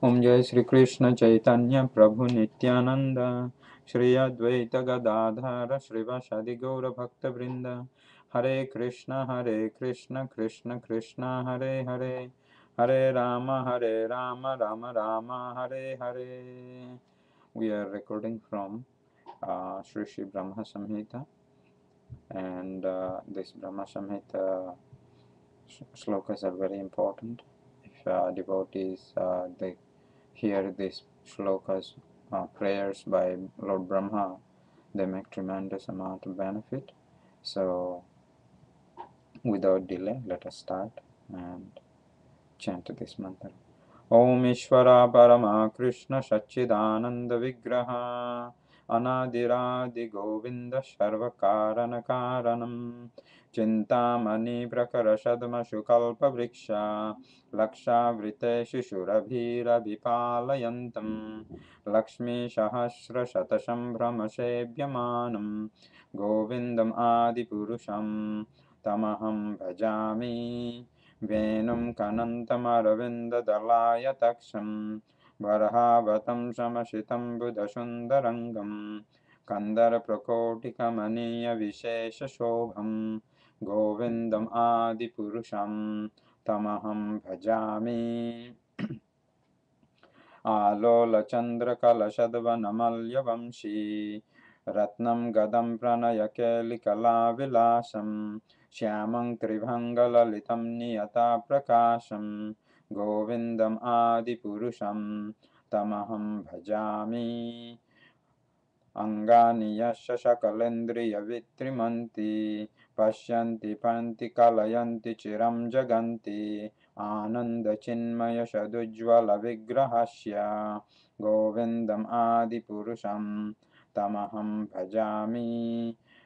ओम जय श्री कृष्ण चैतन्य प्रभु नित्यानंद श्री अद्वैत गदाधर श्रीवासादि गौर भक्त वृंद। हरे कृष्ण कृष्ण कृष्ण हरे हरे, हरे Ram Ram Ram Hare Hare. We are recording from Sri Sri Brahma Samhita, and this Brahma Samhita shlokas are very important. If devotees they hear these shlokas, prayers by Lord Brahma, they make tremendous amount of benefit. So, without delay, let us start and chant this mantra. Om Ishvara Parama Krishna Satchidananda Vigraha Anadiradi Govinda Sarva Karana Karanam Chintamani Prakarashadma Shukalpa Vriksha Laksha Vrite Shishurabhira Vipalayantam Lakshmi Sahasra Shatashambhrama Shebhyamanam Govindam Adipurusham Tamaham Bhajami वेणुं कनन्तमरविन्ददलायताक्षं बर्हावतं समशितं बुधसुन्दरङ्गं कन्दर्पकोटिकमनीयविशेषशोभं गोविन्दम् आदिपुरुषं तमहं भजामि। आलोलचन्द्रकलशद्वनमल्यवंशी रत्नं गदं प्रणयकेलिकलाविलासं श्यामं त्रिभङ्गललितं नियताप्रकाशं गोविन्दम् आदिपुरुषं तमहं भजामि। अङ्गानि यस्य सकलेन्द्रियवित्रिमन्ति पश्यन्ति पन्ति कलयन्ति चिरं जगन्ति आनन्दचिन्मयसदुज्ज्वलविग्रहस्य गोविन्दम् आदिपुरुषं तमहं भजामि।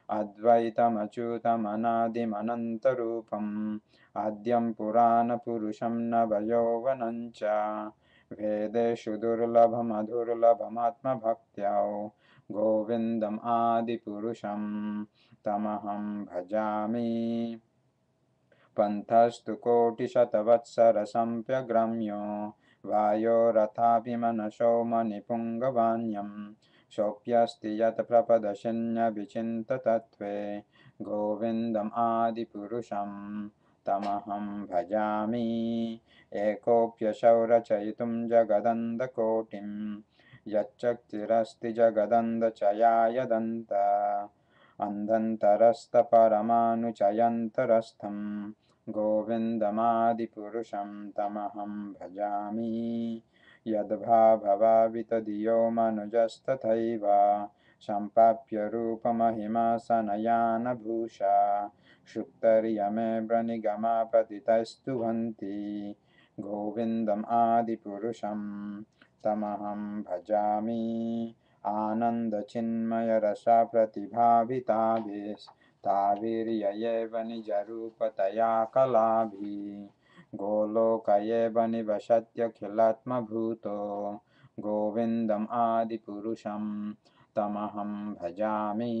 अद्वैतमच्युतमनादिमनन्तरूपम् आद्यं पुराणपुरुषं नवयौवनं च वेदेषु दुर्लभमधुर्लभमात्मभक्त्या गोविन्दम् आदिपुरुषं तमहं भजामि। पन्थस्तु कोटिशतवत्सरसम्प्यग्रम्यो वायोरथापि मनसो मणिपुङ्गवान्यं सोऽप्यस्ति यत् प्रपदशिन्यविचिन्ततत्त्वे गोविन्दम् आदिपुरुषं तमहं भजामि। एकोऽप्यसौ रचयितुं जगदन्धकोटिं यच्चक्तिरस्ति जगदन्धचयायदन्त अन्धन्तरस्तपरमानुचयन्तरस्थं गोविन्दमादिपुरुषं तमहं भजामि। यद्भावभावितधियो मनुजस्तथैव सम्प्राप्य रूपमहिमा सनयानभूषा शुक्तर्यमे वृनिगमापतितस्तु हन्ति गोविन्दम् आदिपुरुषं तमहं भजामि। आनन्दचिन्मयरसा प्रतिभाविताभिस्ताभिर्ययेव निजरूपतया कलाभिः गोलोकयेव निवसत्यखिलात्मभूतो गोविन्दम् आदिपुरुषं तमहं भजामि।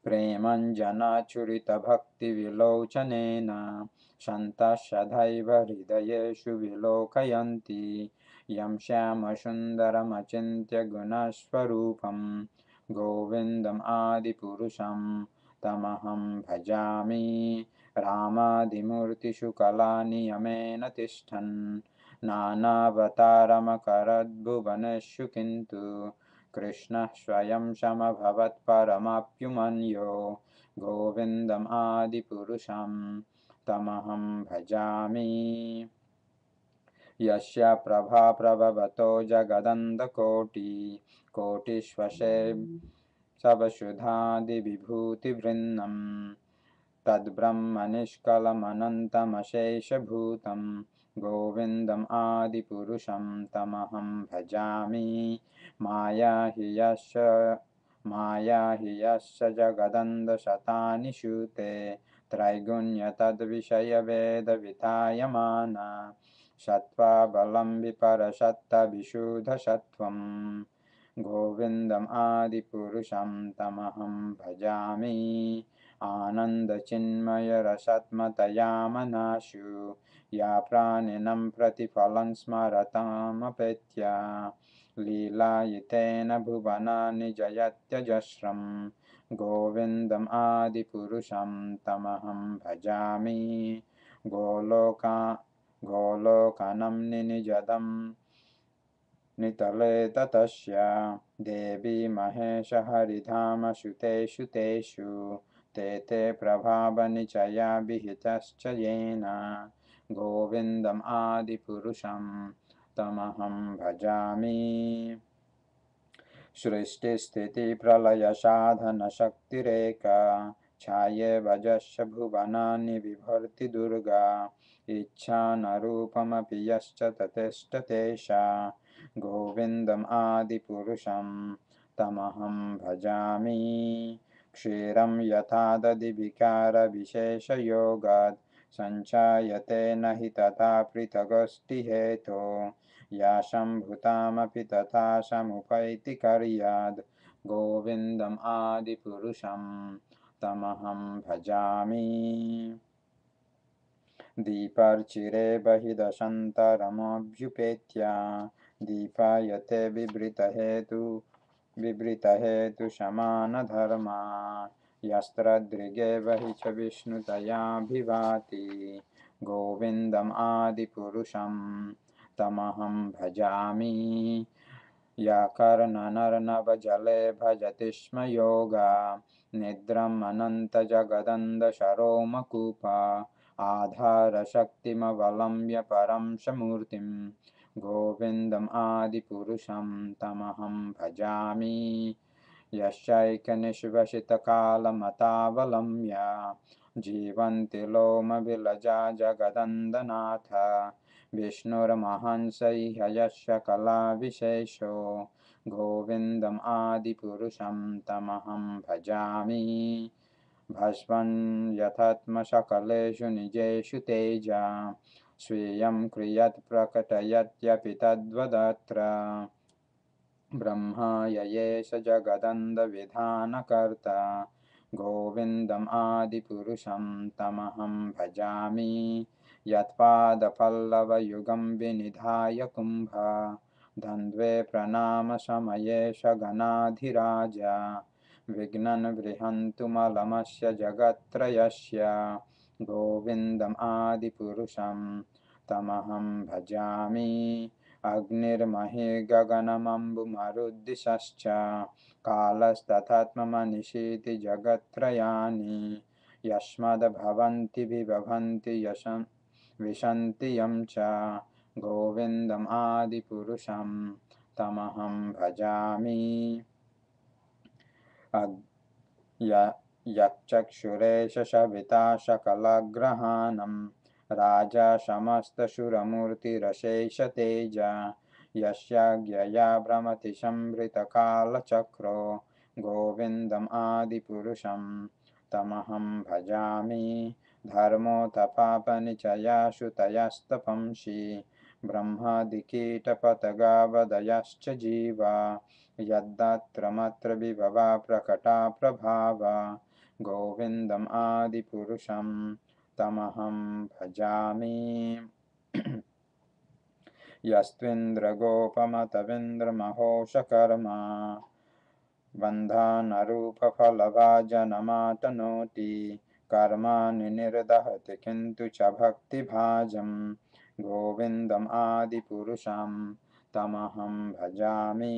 प्रेमञ्जनाचुरितभक्तिविलोचनेन सन्तः सदैव हृदयेषु विलोकयन्ति यं श्यामसुन्दरमचिन्त्य गुणस्वरूपं गोविन्दम् आदिपुरुषं तमहं भजामि। रामादिमूर्तिषु कलानियमेन तिष्ठन् नानावतारमकरद्भुवनेषु किन्तु कृष्णः स्वयं समभवत् परमाप्युमन्यो गोविन्दम् आदिपुरुषं तमहं भजामि। यस्य प्रभा प्रभवतो जगदन्धकोटि कोटिष्वशे सवसुधादिविभूतिवृन्नं तद्ब्रह्मनिष्कलमनन्तमशेषभूतं गोविन्दम् आदिपुरुषं तमहं भजामि। माया हि यस्य जगदन्धशतानि सूते त्रैगुण्यतद्विषयवेदवितायमाना सत्त्वाबलं विपरशत्तविशुद्धसत्त्वं गोविन्दम् आदिपुरुषं तमहं भजामि। आनन्दचिन्मयरसात्मतया मनाशु या प्राणिनं प्रतिफलं स्मरतामपेत्य लीलायितेन भुवनानि जयत्यजस्रं गोविन्दम् आदिपुरुषं तमहं भजामि गोलोकनं निजदं नितले ततस्य देवी महेश हरिधाम श्रुतेषु तेषु ते प्रभावनिचया विहितश्च येन गोविन्दम् आदिपुरुषं तमहं भजामि सृष्टिस्थितिप्रलयसाधनशक्तिरेका छाये भजस्य भुवनानि बिभर्ति दुर्गा इच्छानरूपमपि यश्च ततिष्ठतेषा गोविन्दम् आदिपुरुषं तमहं भजामि क्षीरं यथा दधिविकारविशेषयोगात् सञ्चायते न हि तथा पृथगस्ति हेतो या सम्भूतामपि तथा समुपैति कर्याद् गोविन्दम् आदिपुरुषं तमहं भजामि दीपर्चिरे बहिदशन्तरमभ्युपेत्य दीपायते विवृतहेतुशमानधर्मा यस्त्रदृगे बहि च विष्णुतयाभिभाति गोविन्दम् आदिपुरुषं तमहं भजामि या कर्णनर्नवजले भजति स्म योगा निद्रम् अनन्तजगदन्धशरोमकूपा आधारशक्तिमवलम्ब्य परं समूर्तिं गोविन्दम् आदिपुरुषं तमहं भजामि यस्यैकनिश्वसितकालमतावलम्ब्य जीवन्ति लोमविलजा जगदन्दनाथ विष्णुर्महांसह्यस्य कलाविशेषो गोविन्दम् आदिपुरुषं तमहं भजामि भस्मन् यथात्मसकलेषु निजेषु तेजा स्वीयं क्रियत् प्रकटयत्यपि तद्वदत्र ब्रह्मा ययेष जगदन्धविधानकर्ता गोविन्दम् आदिपुरुषं तमहं भजामि यत्पादपल्लवयुगं विनिधाय कुम्भ द्वन्द्वे प्रणामसमये सगणाधिराज विघ्नं बृहन्तुमलमस्य जगत्त्रयस्य गोविन्दम् आदिपुरुषं तमहं भजामि अग्निर्महे गगनमम्बुमरुद्दिशश्च कालस्तथात्ममनिशीति जगत्त्रयानि यस्मद्भवन्ति विभवन्ति विशन्ति यं च गोविन्दम् आदिपुरुषं तमहं भजामि यच्चक्षुरेश सविता सकलग्रहाणं राजा समस्तसुरमूर्तिरशेष तेजा यस्याज्ञया भ्रमति संवृतकालचक्रो गोविन्दम् आदिपुरुषं तमहं भजामि धर्मोऽथपापनिचयाश्रुतयस्तपंसि ब्रह्मादिकीटपतगावदयश्च जीवा यद्दात्रमत्र विभवा प्रकटा प्रभावा गोविन्दम् आदिपुरुषं तमहं भजामि यस्त्विन्द्रगोपमतविन्द्रमहोषकर्मा बन्धानरूपफलभाजनमातनोति कर्माणि निर्दहति किन्तु च भक्तिभाजं गोविन्दम् आदिपुरुषं तमहं भजामि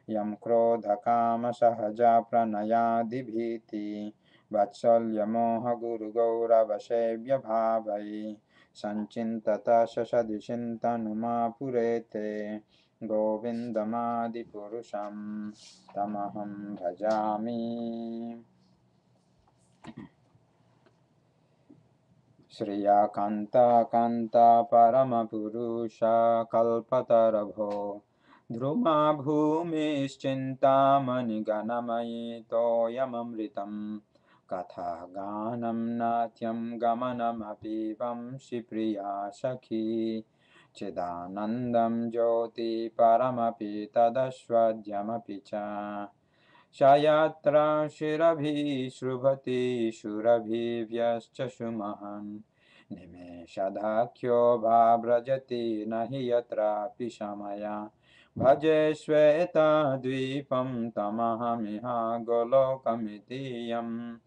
यं क्रोधकामसहजा प्रणयादिभीति वात्सल्यमोहगुरुगौरवसेव्यभावै सञ्चिन्तता ससदि चिन्तनुमापुरेते गोविन्दमादिपुरुषं तमहं भजामि श्रिया कान्ता कान्ता परमपुरुषा कल्पतरभो ध्रुमा भूमिश्चिन्तामणिगणमयी तोयममृतं कथागानं नाट्यं गमनमपि वंशि प्रिया सखी चिदानन्दं ज्योति परमपि तदस्वाद्यमपि च Shayatra Shirabhi Shrubhati Shurabhi Shumahan Nimeshadhakyo Bhabrajati Nahi Yatra Pishamaya Bhaje Shweta Dvipam Tamahamiha Golokamitiyam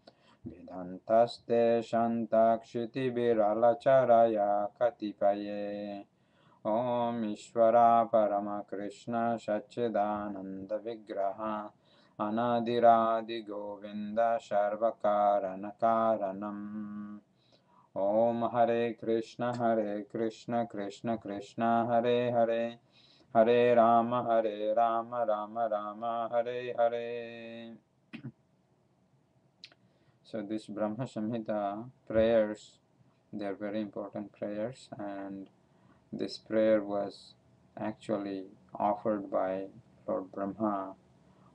Vidantaste Shantakshiti Biralacharaya Katipaye Om Ishvara Parama Krishna Satchidananda Vigraha Anadiradi Govinda Sharvakarana Karanam Om Hare Krishna Krishna Krishna Hare Hare Hare Rama Rama Rama Hare Hare. So this Brahma Samhita prayers, they are very important prayers, and this prayer was actually offered by Lord Brahma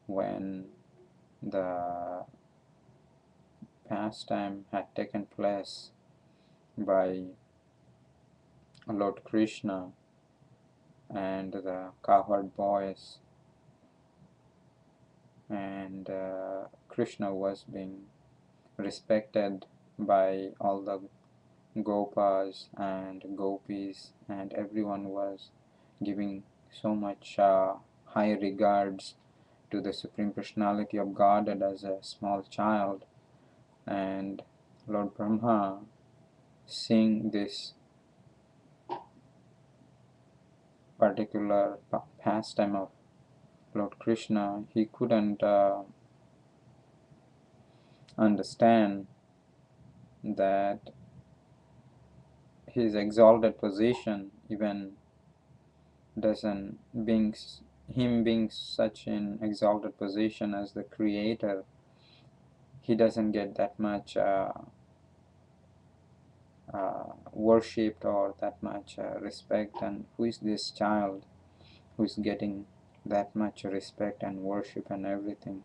when the pastime had taken place by Lord Krishna and the cowherd boys, and Krishna was being respected by all the Gopas and Gopis, and everyone was giving so much high regards to the Supreme Personality of Godhead as a small child. And Lord Brahma, seeing this particular pastime of Lord Krishna, he couldn't understand that his exalted position, even doesn't being him being such an exalted position as the creator, he doesn't get that much worshipped or that much respect. And who is this child who is getting that much respect and worship and everything?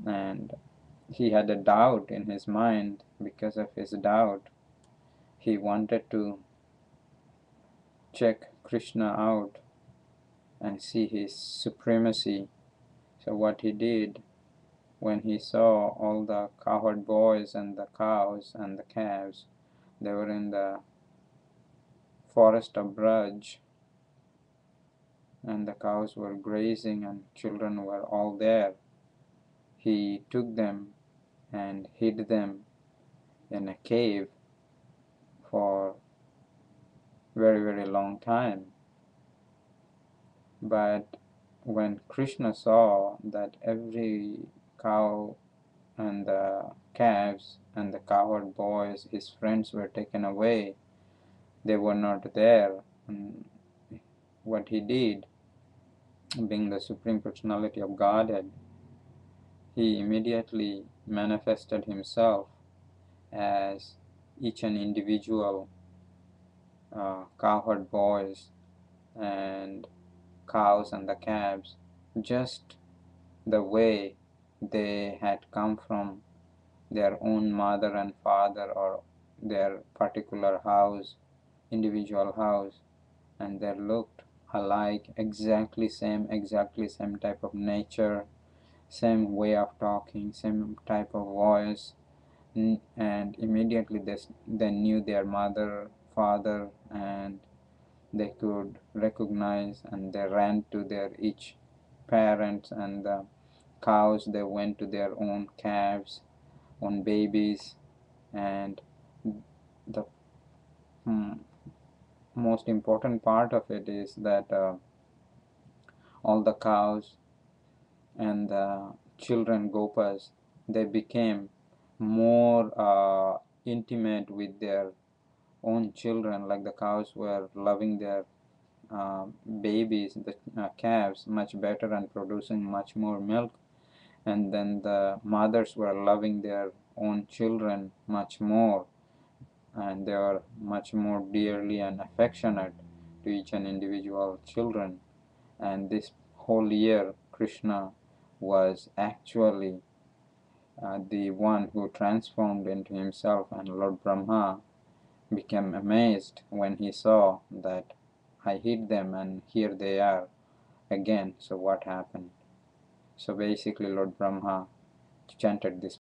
And he had a doubt in his mind. Because of his doubt, he wanted to check Krishna out and see his supremacy. So what he did, when he saw all the cowherd boys and the cows and the calves, they were in the forest of Braj, and the cows were grazing and children were all there. He took them and hid them in a cave for very long time. But when Krishna saw that every cow and the calves and the cowherd boys, his friends, were taken away, they were not there, and what he did, being the Supreme Personality of Godhead, he immediately manifested himself as each and individual cowherd boys and cows and the calves, just the way they had come from their own mother and father or their particular house, individual house, and they looked alike, exactly same type of nature, same way of talking, same type of voice, and immediately they knew their mother, father, and they could recognize, and they ran to their each parents, and the cows, they went to their own calves, own babies. And the most important part of it is that all the cows and the children gopas, they became more intimate with their own children, like the cows were loving their babies, the calves, much better and producing much more milk, and then the mothers were loving their own children much more, and they are much more dearly and affectionate to each and individual children. And this whole year Krishna was actually the one who transformed into himself, and Lord Brahma became amazed when he saw that I hid them and here they are again. So what happened? So basically Lord Brahma chanted this